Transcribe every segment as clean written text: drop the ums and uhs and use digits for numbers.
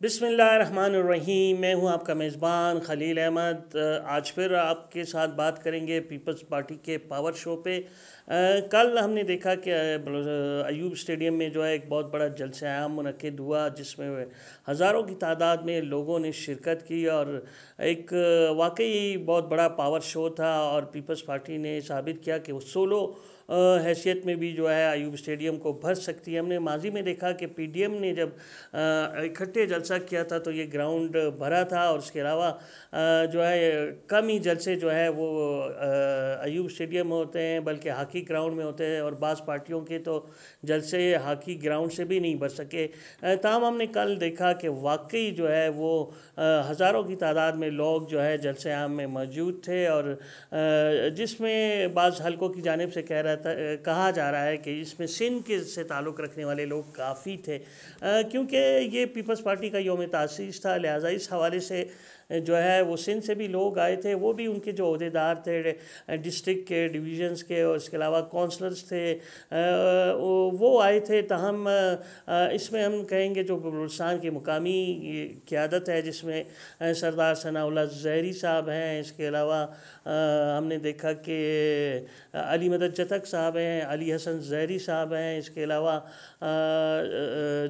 बिस्मिल्लाहिर्रहमानिर्रहीम। मैं हूं आपका मेज़बान खलील अहमद। आज फिर आपके साथ बात करेंगे पीपल्स पार्टी के पावर शो पे। कल हमने देखा कि अयूब स्टेडियम में जो है एक बहुत बड़ा जलसा आम मुनक्किद हुआ, जिसमें हज़ारों की तादाद में लोगों ने शिरकत की और एक वाकई बहुत बड़ा पावर शो था। और पीपल्स पार्टी ने साबित किया कि वो सोलो हैसियत में भी जो है अयूब स्टेडियम को भर सकती है। हमने माजी में देखा कि पीडीएम ने जब इकट्ठे जलसा किया था तो ये ग्राउंड भरा था, और उसके अलावा जो है कम ही जलसे जो है वो अयूब स्टेडियम में होते हैं, बल्कि हॉकी ग्राउंड में होते हैं। और बाज़ पार्टियों के तो जलसे हॉकी ग्राउंड से भी नहीं भर सके। ताहम हमने कल देखा कि वाकई जो है वो हज़ारों की तादाद में लोग जो है जलसे आम में मौजूद थे, और जिसमें बाज़ हलकों की जानिब से कहा जा रहा है कि इसमें सिंध के से ताल्लुक़ रखने वाले लोग काफ़ी थे, क्योंकि ये पीपल्स पार्टी का यौम तासीस था। लिहाजा इस हवाले से जो है वो सिंध से भी लोग आए थे, वो भी उनके जो अहदेदार थे डिस्ट्रिक्ट के, डिवीज़न्स के, और इसके अलावा काउंसलर्स थे, वो आए थे। ताहम इसमें हम कहेंगे जो बलूचिस्तान की मुकामी क़यादत है, जिसमें सरदार सनाउल्लाह ज़हरी साहब हैं, इसके अलावा हमने देखा कि अली मदद जतक साहब हैं, अली हसन ज़हरी साहब हैं, इसके अलावा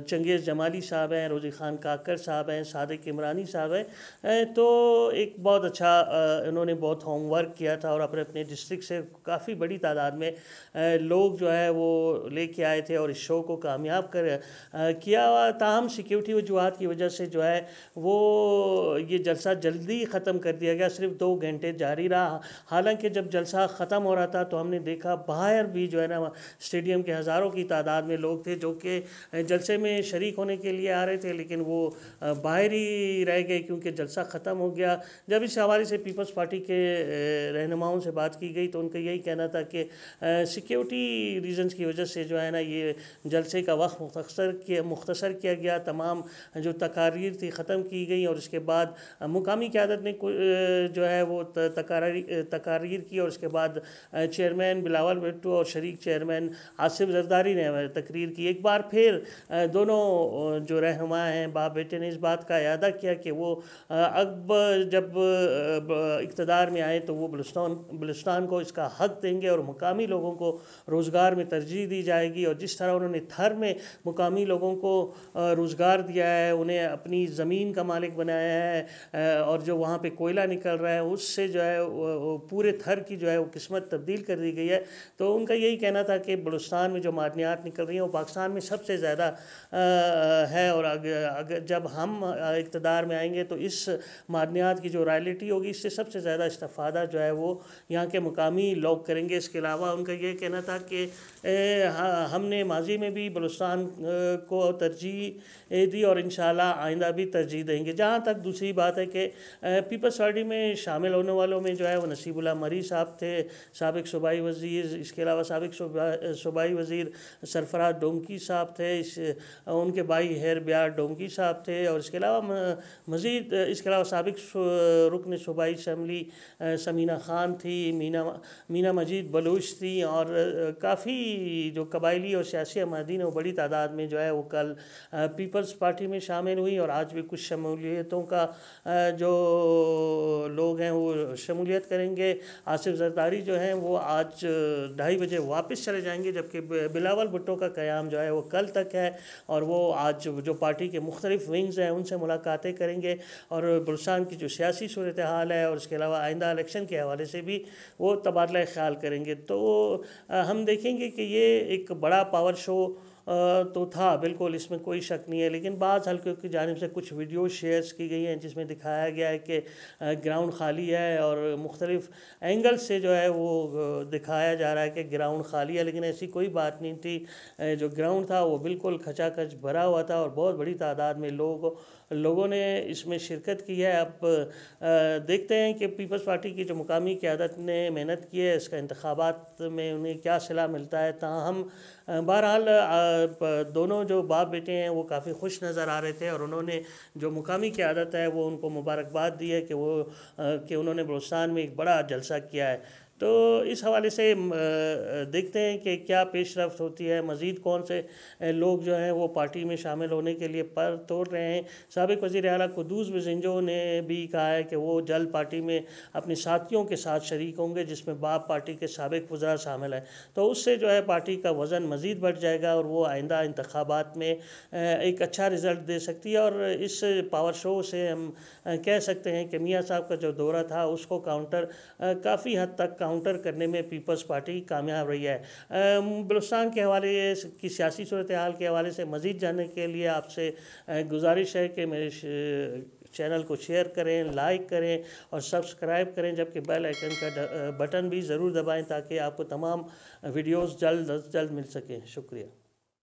चंगेज़ जमाली साहब हैं, रोज़ी ख़ान काकर साहब हैं, सादिक इमरानी साहब हैं। तो एक बहुत अच्छा इन्होंने बहुत होमवर्क किया था और अपने अपने डिस्ट्रिक्ट से काफ़ी बड़ी तादाद में लोग जो है वो लेके आए थे और इस शो को कामयाब किया। ताहम सिक्योरिटी वजूहात की वजह से जो है वो ये जलसा जल्दी ख़त्म कर दिया गया, सिर्फ 2 घंटे जारी रहा। हालांकि जब जलसा ख़त्म हो रहा था तो हमने देखा बाहर भी जो है ना स्टेडियम के हज़ारों की तादाद में लोग थे जो कि जलसे में शरीक होने के लिए आ रहे थे, लेकिन वो बाहर ही रह गए क्योंकि जलसा ख़त्म हो गया। जब इस हवाले से पीपल्स पार्टी के रहनुमाओं से बात की गई तो उनका यही कहना था कि सिक्योरिटी रीज़न्स की वजह से जो है ना ये जलसे का वक्त मुख्तसर किया गया, तमाम जो तकारीर थी ख़त्म की गई, और उसके बाद मुकामी क़यादत ने जो है वो तकारीर की, और उसके बाद चेयरमैन बिलावल भुट्टो और शरीक चेयरमैन आसिफ जरदारी ने तकरीर की। एक बार फिर दोनों जो रहनुमा हैं बाप बेटे ने इस बात का इरादा किया कि वो अब जब इक़्तिदार में आए तो वो बलूचिस्तान को इसका हक़ देंगे और मुकामी लोगों को रोज़गार में तरजीह दी जाएगी। और जिस तरह उन्होंने थर में मुकामी लोगों को रोज़गार दिया है, उन्हें अपनी ज़मीन का मालिक बनाया है, और जो वहाँ पे कोयला निकल रहा है उससे जो है पूरे थर की जो है वो किस्मत तब्दील कर दी गई है। तो उनका यही कहना था कि बलूचिस्तान में जो मादनियात निकल रही हैं वो पाकिस्तान में सबसे ज़्यादा है, और अगर जब हम इक़्तिदार में आएंगे तो इस मादनियात की जो रॉयल्टी होगी इससे सबसे ज़्यादा इस्तेफ़ादा जो है वो यहाँ के मुकामी लोग करेंगे। इसके अलावा उनका ये कहना था कि हमने माजी में भी बलूचिस्तान को तरजीह दी और इंशाअल्लाह आइंदा भी तरजीह देंगे। जहाँ तक दूसरी बात है कि पीपल्स पार्टी में शामिल होने वालों में जो है वो नसीबुल्लाह मरी साहब थे, साबिक़ सूबाई वज़ीर, इसके अलावा साबिक़ सूबाई वज़ीर सरफराज डोंकी साहब थे, उनके भाई हेर ब्यार डोंकी साहब थे, और इसके अलावा मज़ीद इसके अलावा साबिक़ रुकन सूबाई असम्बली समीना ख़ान थी, मीना मजीद बलूच थी, और काफ़ी जो कबायली और सियासी अमादीन है वो बड़ी तादाद में जो है वो कल पीपल्स पार्टी में शामिल हुई। और आज भी कुछ शमूलियतों का जो लोग हैं वो शमूलियत करेंगे। आसिफ जरदारी जो हैं वो आज 2:30 बजे वापस चले जाएंगे, जबकि बिलावल भुट्टो का क़याम जो है वो कल तक है, और वो आज जो पार्टी के मुख्तलिफ विंग्स हैं उनसे मुलाकातें करेंगे और बलूचिस्तान की जो सियासी सूरत हाल है और उसके अलावा आइंदा इलेक्शन के हवाले से भी वो तबादला ख्याल करेंगे। तो हम देखेंगे कि ये एक बड़ा पावर शो तो था, बिल्कुल इसमें कोई शक नहीं है, लेकिन बाज़ हल्कों की जानिब से कुछ वीडियो शेयर्स की गई हैं जिसमें दिखाया गया है कि ग्राउंड खाली है, और मुख्तलिफ एंगल से जो है वो दिखाया जा रहा है कि ग्राउंड खाली है, लेकिन ऐसी कोई बात नहीं थी। जो ग्राउंड था वो बिल्कुल खचाखच भरा हुआ था और बहुत बड़ी तादाद में लोगों ने इसमें शिरकत की है। अब देखते हैं कि पीपल्स पार्टी की जो मुकामी क़यादत ने मेहनत की है इसका इंतखाबात में उन्हें क्या सिला मिलता है। ताहम बहरहाल दोनों जो बाप बेटे हैं वो काफ़ी खुश नज़र आ रहे थे, और उन्होंने जो मुकामी क़यादत है वो उनको मुबारकबाद दी है कि उन्होंने बलूचिस्तान में एक बड़ा जलसा किया है। تو اس حوالے سے دیکھتے ہیں کہ کیا پیش رفت ہوتی ہے، مزید کون سے لوگ جو ہیں وہ پارٹی میں شامل ہونے کے لیے پر توڑ رہے ہیں۔ سابق وزیر اعلیٰ قدوس بزنجو نے بھی کہا ہے کہ وہ جلد پارٹی میں اپنے ساتھیوں کے ساتھ شریک ہوں گے، جس میں باپ پارٹی کے سابق وزراء شامل ہیں، تو اس سے جو ہے پارٹی کا وزن مزید بڑھ جائے گا اور وہ آئندہ انتخابات میں ایک اچھا رزلٹ دے سکتی ہے۔ اور اس پاور شو سے ہم کہہ سکتے ہیں کہ میاں صاحب کا جو دورہ تھا اس کو کافی حد تک کاؤنٹر کرنے میں پیپلز پارٹی کامیاب رہی ہے۔ بلوچستان کے حوالے کی سیاسی صورتحال کے حوالے سے مزید جاننے کے لیے آپ سے گزارش ہے کہ میرے چینل کو شیئر کریں، لائک کریں اور سبسکرائب کریں، جبکہ بیل آئیکن کا بٹن بھی ضرور دبائیں تاکہ آپ کو تمام ویڈیوز جلد از جلد مل سکیں۔ شکریہ۔